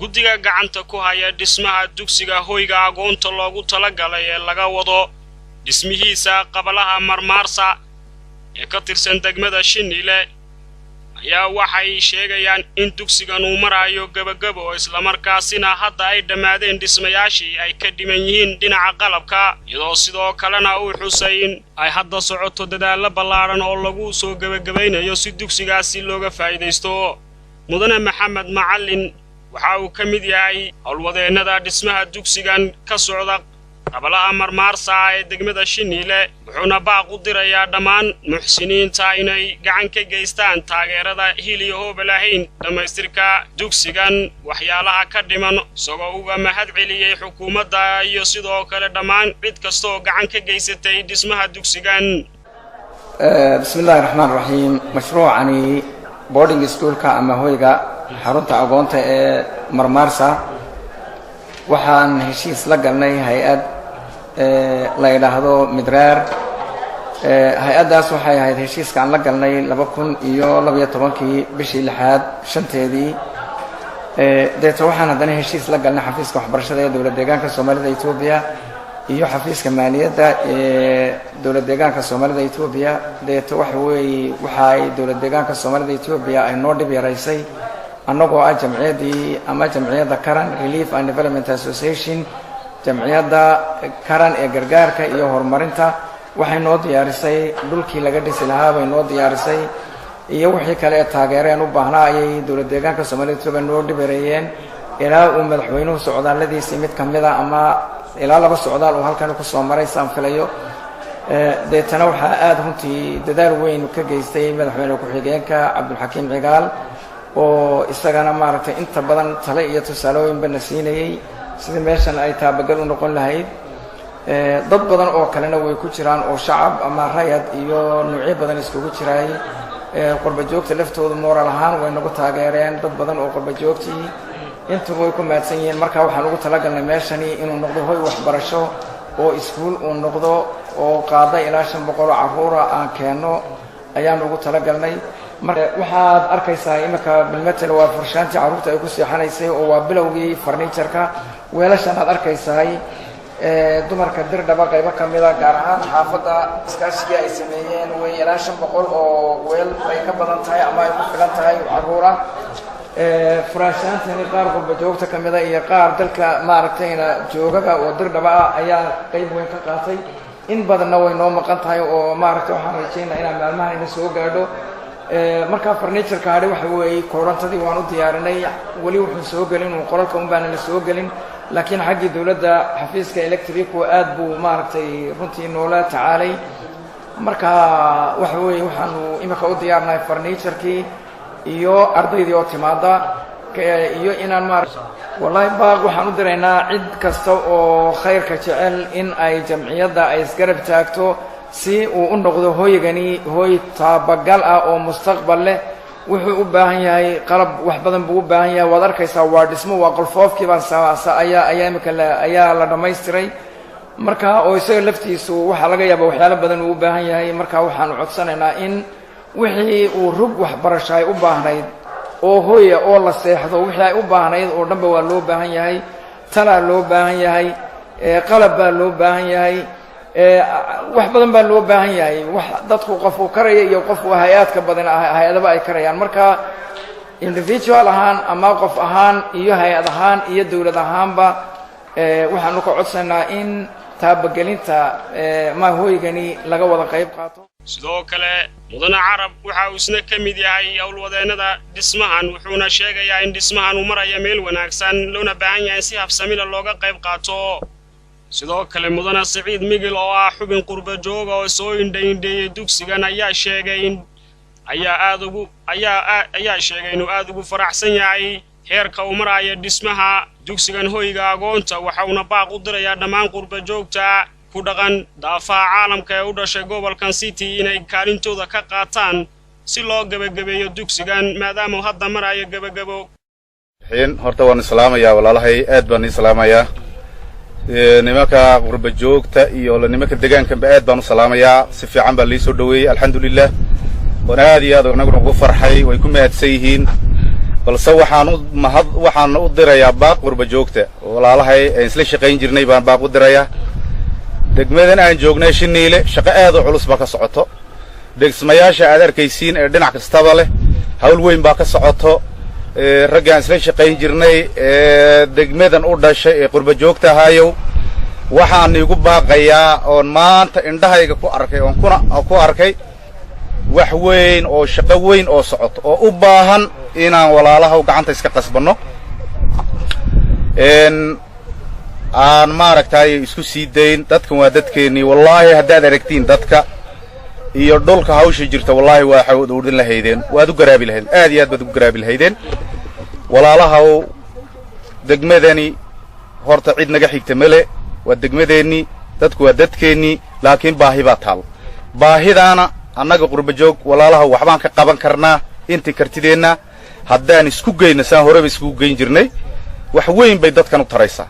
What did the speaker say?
guddiga gacanta ku haya dhismaha dugsiga hoyga agoonta loogu talagalay ee laga wado dhismihiisa qabalaha Marmarsa ee ka tirsan degmada Shinile ayaa waxay sheegayaan in dugsigan uu marayo gabagabo isla markaasina hadda ay dhamaadeen dhismayaashii ay ka dhiman yihiin dhinaca qalabka iyadoo sidoo kalena uu Xuseyn ay hadda socoto dadaal ballaaran oo lagu soo gabagabaynayo si dugsigaasi looga faa'iideysto mudane Maxamed Macallin waxa uu ka mid yahay howlwadeennada dhismaha dugsigan ka socda qabalaha Marmarsa ee degmada Shinile wuxuuna baaq u dirayaa dhammaan muxsiniinta inay gacan ka geystaan taageerada hiliyo hobalahayn dhamaystirka dugsigan waxyaalaha ka dhiman isagoo uga mahad celiyay xukuumadda iyo sidoo kale dhammaan cid kasta oo gacan ka geysatay dhismaha dugsigan. Bismillahir Rahmanir Rahim. Mashruucani boarding school-ka ama hoyga xarunta agoonta ee Marmarsa waxaan heshiis la galnay hay'ad la yiraahdo Midrar. Hay'adaas waxay ahayd heshiiska aan la galnay 2012 bishii 6aad shanteedii deeto waxaan hadana heshiis la galnay xafiiska waxbarashada ee dawladda deegaanka Soomaalida Itoobiya iyo xafiiska maaliyadda ee dawladda deegaanka Soomaalida Itoobiya deeto waxay dawladda deegaanka Soomaalida Itoobiya ay noo dhib yaraysay annagoo ah jamciyadda Karan Relief and Development Association jamciyadda Karan ee gargaarka iyo horumarinta waxay noo diyaarisay dhulkii laga dhisi lahaa bay noo diyaarisay iyo wixii kale taageereen u baahnaa ayay dawladda deegaanka Soomaalida Itoobiya noo dhibareeyeen ilaa uu madaxweynuhu socdaalladiisii mid kamid ah ama ilaa laba socdaal oo halkan ku soo maray saan filayo deetana waxa aad runtii dadaal weyn ka geystay madaxweynaha ku-xigeenka Cabdulxakiim Cigaal oo isagana maaragtay inta badan talo iyo tusaalooyin bana siinayay sida meeshan ay taabagal u noqon lahayd dad badan oo kalena way ku jiraan oo shacab ama rayad iyo nuucyo badan iskugu jiray qurba joogta laftooda moral ahaan way nagu taageereen dad badan oo qurba joogtii inta way ku maadsan yihiin marka waxaan ugu talagalnay meeshani inuu noqdo hoy waxbarasho oo iskuul uu noqdo oo qaada ilaa 500 carruur aan keeno ayaan ugu talagalnay waxaad arkaysaa imika bilmetel waa farshaantii carruurta ay ku seexanaysay oo waa bilowgii furniture-ka weelashan aad arkaysaa dumarka dirdhaba qaybo kamida gaar ahaan xaafadda iskaashiga ay sameeyeen way ilaa 500 oo weel ay ka badan tahay ama ay ku filan tahay carruur ah furaashaantani qaar qurba joogta kamida iyo qaar dalka maaragtayna joogaba oo dirdhaba ayaa qayb weyn ka qaatay in badanna way noo maqan tahay oo maaragtay waxaan rajaynayaa inaan maalmaha ina soo gaadho marka furniture-ka hadhi waxa weeye koorantadii waan u diyaarinay wali wuxuu soo galin oo qoralka un baan la soo galin laakiin xaggii dawladda xafiiska electric-ku aad buu maaragtay runtii noola tacaalay marka waxa weeye waxaanu imika u diyaarnay furniture-kii iyo ardaydii oo timaada iyo inaan wallahi baaq waxaan u diraynaa cid kasta oo khayrka jecel in ay jamciyadda ay isgarab taagto si uu u noqdo hoygani hoy taabagal ah oo mustaqbal leh wuxuu u baahan yahay qalab wax badan buu u baahan yahay waad arkaysaa waa dhismo waa qolfoofkii baan ayaa la dhamaystiray marka oo isaga laftiisu waxa laga yaabaa waxyaalo badan uu u baahan yahay marka waxaan codsanaynaa in wixii uu rug waxbarasho ay u baahnayd oo hooya oo la seexdo wixii ay u baahnayd oo dhanba waa loo baahan yahay tala loo baahan yahay qalab baa loo baahan yahay wax badan baa loo baahan yahay wax dadku qof uu karaya iyo qof uu hay'adka badan hay'adaba ay karayaan marka individual ahaan ama qof ahaan iyo hay'ad ahaan iyo dawlad ahaanba waxaanu ka codsanaa in taabagelinta ma hoygani laga wada qayb qaato sidoo kale mudane Carab waxa uu isna ka mid yahay howlwadeennada dhismahan wuxuuna sheegayaa in dhismahan uu marayo meel wanaagsan loona baahan yahay si habsami looga qayb qaato sidoo kale mudane Saciid Migil oo ah xubin qurba joog oo soo indhayndeeyay dugsigan ayaa sheegay in inuu aad ugu faraxsan yahay heerka uu marayo dhismaha dugsigan hoyga agoonta waxauna baaq u dirayaa dhammaan qurba joogta ku dhaqan daafaha caalamka ee u dhashay gobolkan City inay kaalintooda ka qaataan si loo gabagabeeyo dugsigan maadaama hadda marayo gabagabo horta waan islaamayaa walaalahay aad baan islaamayaa nimanka qurba joogta iyo nimanka deegaanka aad baan u salaamayaa si fiican baa liisoo dhaweeyay alxamdulillah wana aad iyo aad anagu ugu farxay way ku mahadsan yihiin balse waxaan u dirayaa baaq qurba joogta walaalahay aan isla shaqayn jirnay baan baaq u dirayaa degmadan aan joognay Shiniile shaqo aad u culus baa ka socoto degmayaasha aad arkaysiin ee dhinac kastaba leh hawl weyn baa ka socoto raggaan isla shaqayn jirnay degmadan u dhashay ee qurba joogta ahayow waxaan igu baaqayaa oon maanta indhahayga ku arkay wax weyn oo shaqo weyn oo socoto oo u baahan inaan walaalaha gacanta iska qasbano aan maaragtay isku sii dayn dadkan waa dadkeennii wallaahi haddaad aragtiin dadka iyo dhulka hawsha jirta wallaahi waa udin lahaydeen waad u garaabi lahaydeen aad iyo aad baad ugu garaabi lahaydeen walaalahaw degmadani horta cid naga xigta male waa degmadeennii dadku waa dadkeennii laakiin baahi baa taal baahidaana annaga qurba joog walaalahaw waxbaan ka qaban karnaa intii kartideenna haddaan isku geyno saan horeba iskugu geyn jirnay wax weyn bay dadkan u taraysaa